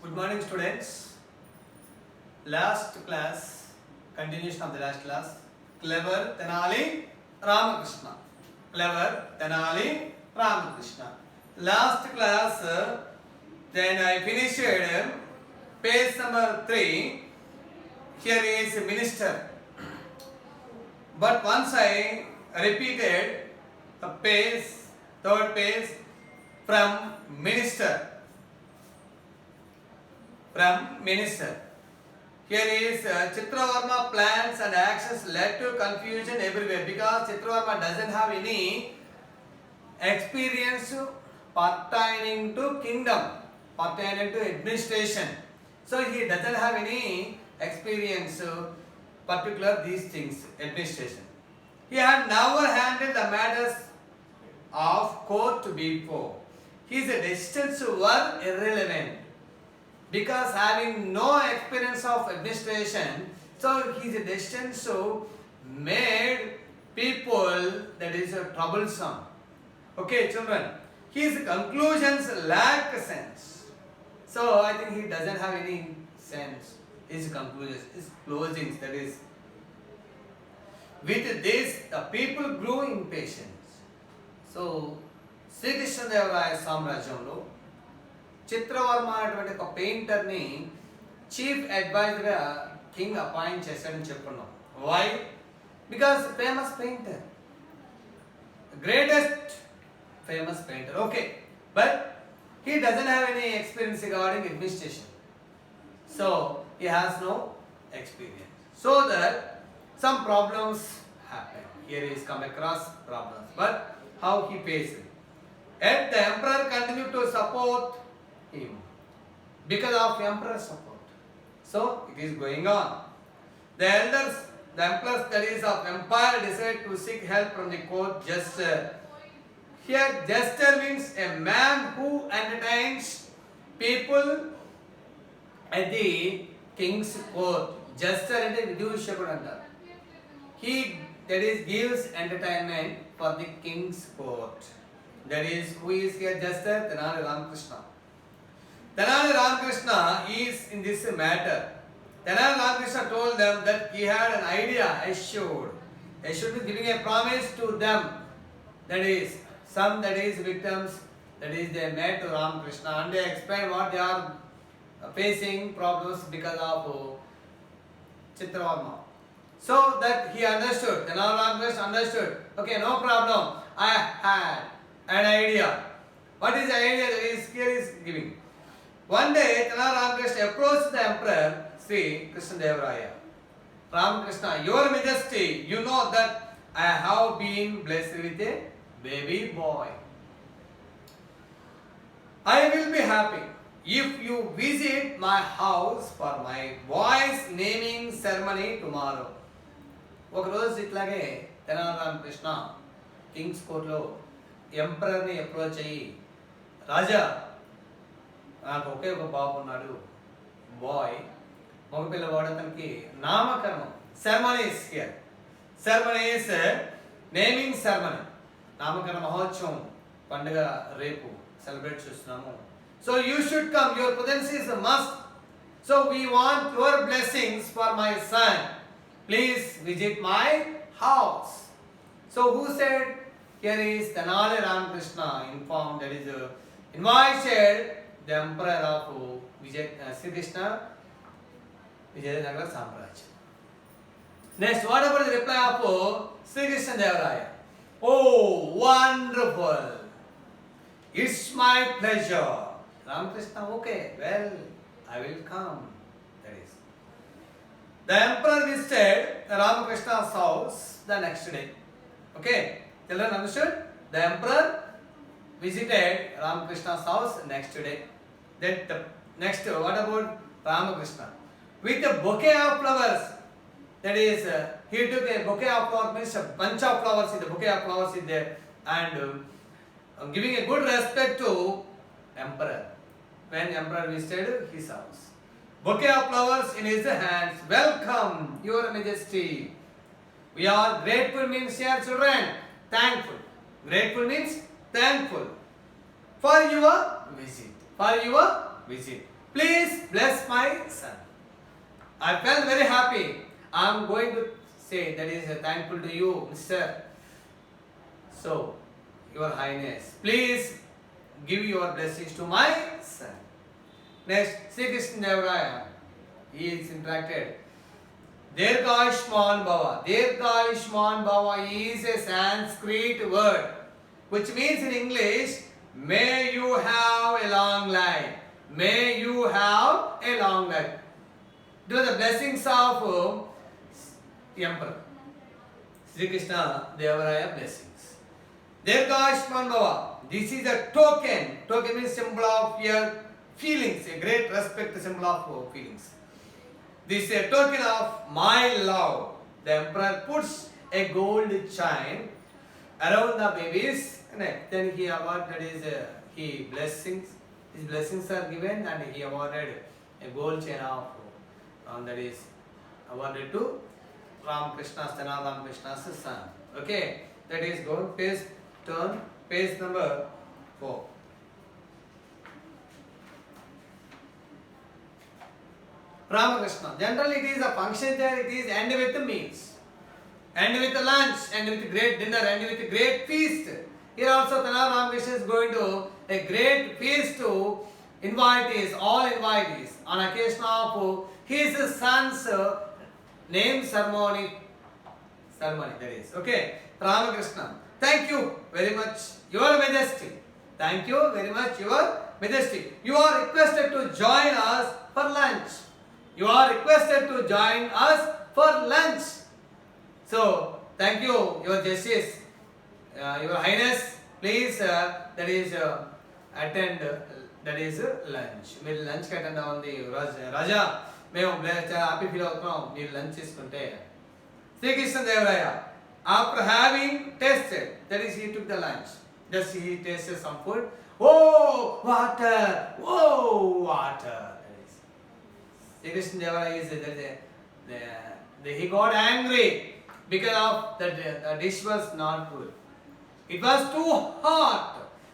Good morning, students. Last class, continuation of the last class. Clever Tenali Ramakrishna. Clever Tenali Ramakrishna. Last class, then I finished page number 3. Here is minister. But once I repeated the page, third page from minister. From minister. Here is Chitravarma plans and actions led to confusion everywhere because Chitravarma doesn't have any experience pertaining to kingdom, pertaining to administration. So he doesn't have any experience particular these things, administration. He had never handled the matters of court before. His decisions were irrelevant. Because having no experience of administration, so his decisions made people that is troublesome. Okay, children, his conclusions lack sense. So I think he doesn't have any sense. His conclusions, his closings, that is. With this, the people grew impatient. So, Sri Krishna Devaraya Samrajyamlo Chitravarma అనేటువంటి ఒక పెయింటర్ని chief అడ్వైజర్గా king appoint చేశాడని చెప్పుకున్నాం. Why? Because famous painter, greatest famous painter. Okay, but he doesn't have any experience regarding administration. So he has no experience. So that some problems happen. Here is come across problems, but how he faced it. Yet the emperor continued to support him because of emperor's support. So it is going on. The elders, the emperors, that is of empire, decided to seek help from the court jester. Here jester means a man who entertains people at the king's court. Jester ante vidushakudu antaru. He, that is, gives entertainment for the king's court. That is, who is here jester? Tenali Ramakrishna. Tenali Ramakrishna is in this matter. Tenali Ramakrishna told them that he had an idea, assured is giving a promise to them. That is, some that is victims, that is they met to Ramakrishna and they explain what they are facing problems because of Chitravarma. So that he understood, Tenali Ramakrishna understood. Okay, no problem. I had an idea. What is the idea that is here is giving? One day, Tenali Ramakrishna approached the emperor, Sri Krishna Devaraya. Ramakrishna, your majesty, you know that I have been blessed with a baby boy. I will be happy if you visit my house for my boy's naming ceremony tomorrow. ఒక రోజు ఇట్లాగే Tenali Ramakrishna Kings కోర్ట్లో ఎంపరర్ని approach అయ్యి, రాజా నాకు ఒకే ఒక బాబు ఉన్నాడు, bye, మగపిల్లవాడు, అతనికి నామకరణం, ceremonies here, ceremonies naming ceremony, నామకరణ మహోత్సవం పండుగ రేపు సెలబ్రేట్ చేస్తున్నాము. So you should come, your presence is must. So we want your blessings for my son. Please visit my house. So who said? Here is Tenali Ramakrishna informed, that is invited the emperor of Sri Krishna Vijayanagar Samrajya. Next, what about the reply of Sri Krishna Devaraya? Oh, wonderful! It's my pleasure. Ramakrishna, okay, well, I will come. That is. The emperor visited Ramakrishna's house the next day. Okay. Children understood? The emperor visited Ramakrishna's house next day. Then the next, what about Ramakrishna? With a bouquet of flowers. That is, he took a bouquet of flowers, means a bunch of flowers, the bouquet of flowers is there, and giving a good respect to emperor. When emperor visited his house, bouquet of flowers in his hands. Welcome, your majesty. We are grateful means here, children. Thankful. Grateful means thankful for your visit. For your visit. please bless my son. I felt very happy. I am going to say that is thankful to you, Mr. So, Your Highness, please give your blessings to my son. Next, Sri Krishna Devaraya. He is interacted. Dirghayushman Bhava. Dirghayushman Bhava is a Sanskrit word which means in English, may you have a long life. May you have a long life. It was the blessings of the Emperor. Sri Krishna Devaraya blessings. Dirghayushman Bhava. This is a token. Token means symbol of your feelings. A great respect, symbol of feelings. This is a token of my love. The Emperor puts a gold chain around the baby's neck. Then he awarded his blessings. His blessings are given and he awarded a gold chain of that is awarded to Ramakrishna, Tenali Ramakrishna's son. Okay, that is go page turn page number 4. Ramakrishna. Generally, it is a function there. It is end with the meals, end with the lunch, end with a great dinner, end with a great feast. Here also, Tenali Ramakrishna is going to a great feast to invitees, all invitees, on occasion of his son's name ceremony. That is okay. Ramakrishna. Thank you very much, Your Majesty. Thank you very much, Your Majesty. You are requested to join us for lunch. You are requested to join us for lunch. So, thank you, Your Justice, Your Highness. Please, that is attend. That is lunch. మీరు lunch కి attend అవ్వండి రాజా. మేము happy feel అవుతున్నాం మీరు lunch చేసుకుంటే. Srikrishna Devaraya, after having tasted, that is he took the lunch. Just he tasted some food. Oh, water! Oh, water! Sri Krishna Devaraya is he got angry because of the dish was not good. It was too hot.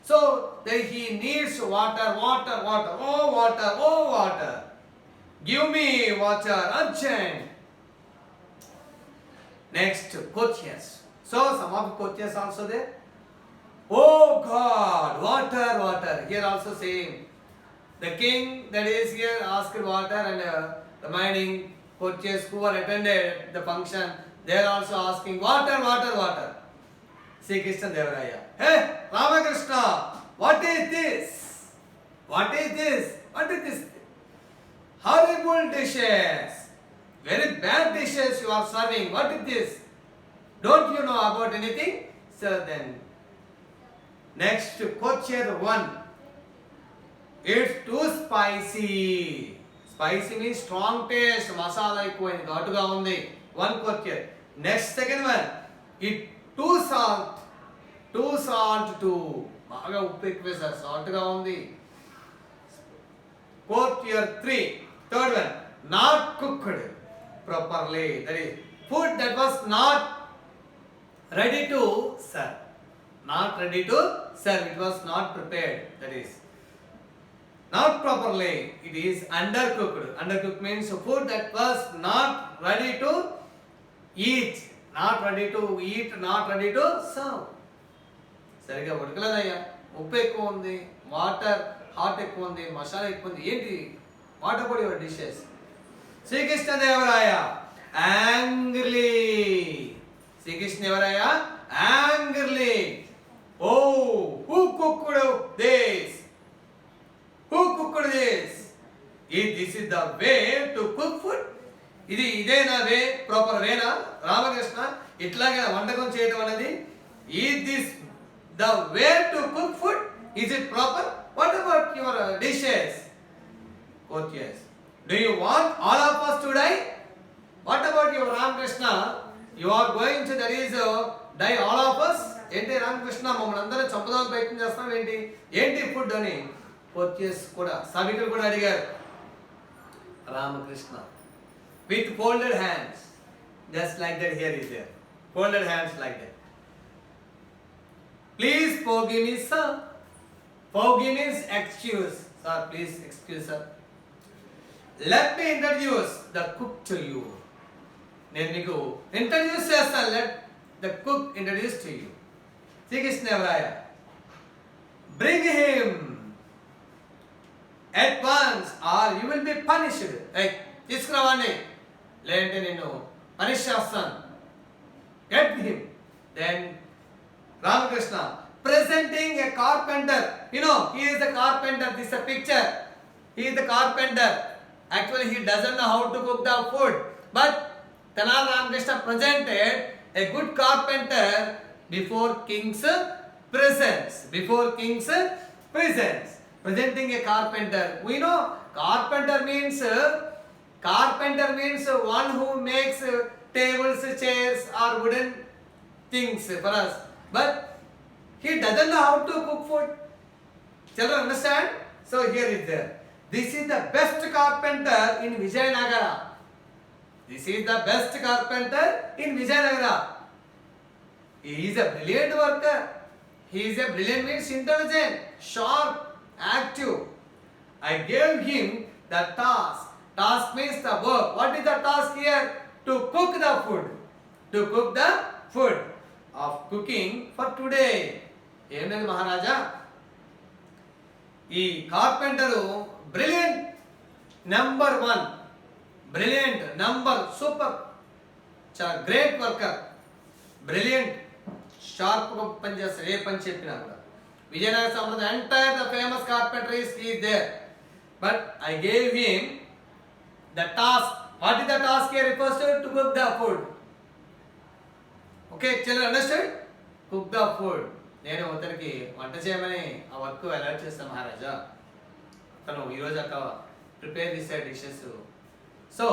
So he needs water. Oh, water. Give me water, urgent. Next, courtiers. So some of the courtiers also there. Oh God, water. Here also same. The king that is here asked water and the remaining courtiers who were attended the function, they are also asking water. Sri Krishna Devaraya. Hey, Ramakrishna, what is this? Horrible dishes. Very bad dishes you are serving. What is this? Don't you know about anything? So then, next courtier 1. It's too spicy. Spicy means strong taste. Masala ఎక్కువైంది ఘాటుగా ఉంది. One courtier. Next second one. It too salt. Too. బాగా ఉప్పు ఎక్కువ sir. Salt గా ఉంది. Courtier 3. Third one. Not cooked properly. That is food that was not ready to serve. Not ready to serve. It was not prepared. That is not properly. It is undercooked. Undercooked means food that was not ready to eat. Not ready to eat. Not ready to serve. సరిగా ఉడకలేదయ్యా. ఉప్పు ఎక్కువ ఉంది. Water hot ఎక్కువ ఉంది. మసాలా ఎక్కువ ఉంది. ఏంటి? What about your dishes? Srikrishna Devaraya angrily. Srikrishna Devaraya angrily. Oh, who cooked this? If this is the way to cook food, ఇదేనా వే ప్రాపర్ వేనా రామకృష్ణ ఇట్లాగే వంటకం చేయడం అనేది is this the way to cook food? Is it proper? What about your dishes? Courtiers, do you want all of us to die? What about your Ramakrishna? You are going to that is die all of us? ఏంటి రామకృష్ణ మమ్మల్ని అందరూ చంపడానికి ప్రయత్నం చేస్తాం ఏంటి food అని కోర్టియర్స్ కూడా సభికులు కూడా అడిగారు. Ramakrishna with folded hands, just like that here is there, folded hands like that. Please forgive me, sir. Forgive means excuse. Sir, please excuse, sir. let me introduce the cook to you. నేను మీకు introduce చేస్తాను. let the cook introduce to you. Sri Krishnadevaraya, bring him at once or you will be punished. తీసుకురావండి లేదంటే నేను punish చేస్తాను. get him. Then Ramakrishna presenting a carpenter. You know, he is the carpenter. This is a picture. He is the carpenter. Actually, he doesn't know how to cook the food. But Tenali Ramakrishna presented a good carpenter before king's presence. Before king's presence. Presenting a carpenter. We know carpenter means one who makes tables, chairs or wooden things for us. But he doesn't know how to cook food. Children understand? So here is there. This is the best carpenter in Vijayanagara. This is the best carpenter in Vijayanagara. He is a brilliant worker. He is a brilliant means intelligent, sharp, active. I gave him the task. Task means the work. What is the task here? To cook the food. To cook the food of cooking for today. ఏమన్నది మహారాజా, ఈ carpenter brilliant, number 1, brilliant, number super, great worker, brilliant, షార్ప్గా పనిచేస్తారు. ఏ పని చెప్పినా కూడా. విజయనగర సామ్రాజ్యం entire the famous carpenter is there. But I gave him the task. What is the task here? Refers to cook the food. Okay, children understand? Cook the food. నేను అతనికి వంట చేయమని ఆ వర్క్ అలాట్ చేస్తాను మహారాజా. తను ఈరోజు అక్క ప్రిపేర్ చేసే dishes. So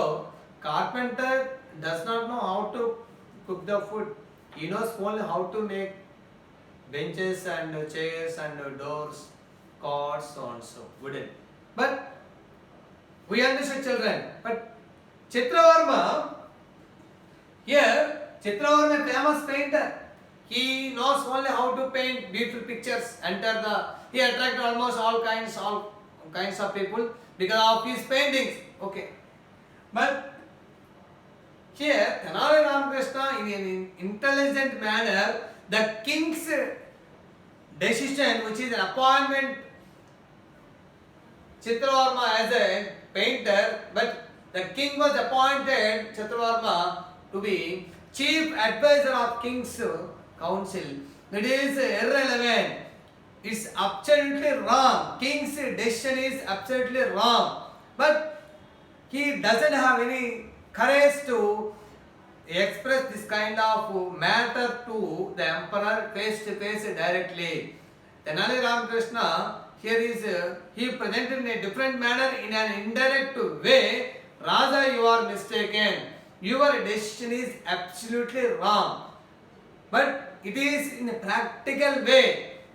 carpenter does not know how to cook the food. He knows only how to make benches and chairs and doors, cots, so on so wooden. But we understood, children. But Chitravarma, here Chitravarma, a famous painter. He knows only how to paint beautiful pictures. He attract almost all kinds of people because of his paintings. Okay, but here Tenali Ramakrishna, in an intelligent manner, the king's decision, which is an appointment Chitravarma as a painter, but the king was appointed Chitravarma to be chief advisor of king's council. It is irrelevant. It's absolutely wrong. King's decision is absolutely wrong. But he doesn't have any courage to express this kind of matter to the emperor face to face directly. Tenali Ramakrishna here is he presented in a different manner, in an indirect way. Raja, you are mistaken. Your decision is absolutely wrong. But it is in a practical way.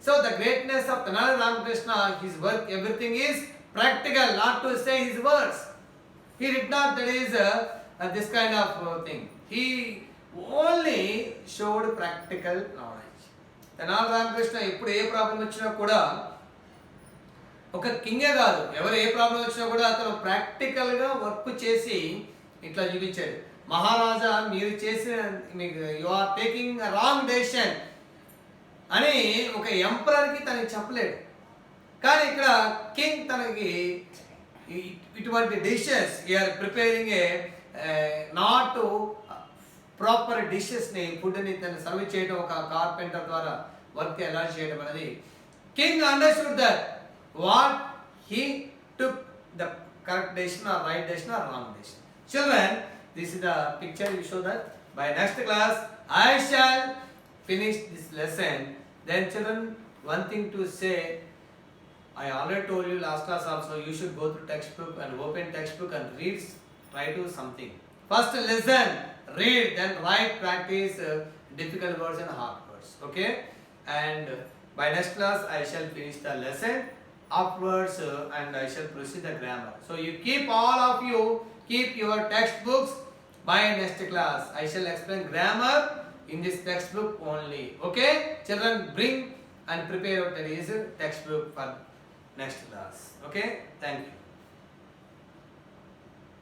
So the greatness of Tenali Ramakrishna, his work, everything is practical, not to say his words. He did not, that is this kind of thing. He only showed practical knowledge. Tenali Ramakrishna ఎప్పుడు ఏ problem వచ్చినా కూడా ఒక కింగే కాదు, ఎవరు ఏ problem వచ్చినా కూడా అతను ప్రాక్టికల్గా వర్క్ చేసి ఇట్లా చూపించాడు. మహారాజా, మీరు చేసిన మీకు you are taking wrong decision అని ఒక ఎంపరర్కి తనకి చెప్పలేడు. కానీ ఇక్కడ కింగ్ తనకి ఇటువంటి dishes you are preparing a not proper డిషెస్ని, ఫుడ్ని తను సర్వ్ చేయడం ఒక కార్పెంటర్ ద్వారా వర్క్ ఎలా చేయడం అనేది king understood that what he took the correct decision or right decision or wrong decision. Children, this is the picture you show that. By next class I shall finish this lesson. Then children, one thing to say, I already told you last class also, you should go through textbook and open textbook and read, try to something. First listen, read, then write, practice difficult words and hard words. Okay? And by next class I shall finish the lesson upwards and I shall proceed the grammar. So you keep, all of you keep your textbooks. By next class I shall explain grammar in this textbook only. Okay? Children, bring and prepare your textbook for next class. Okay? Thank you.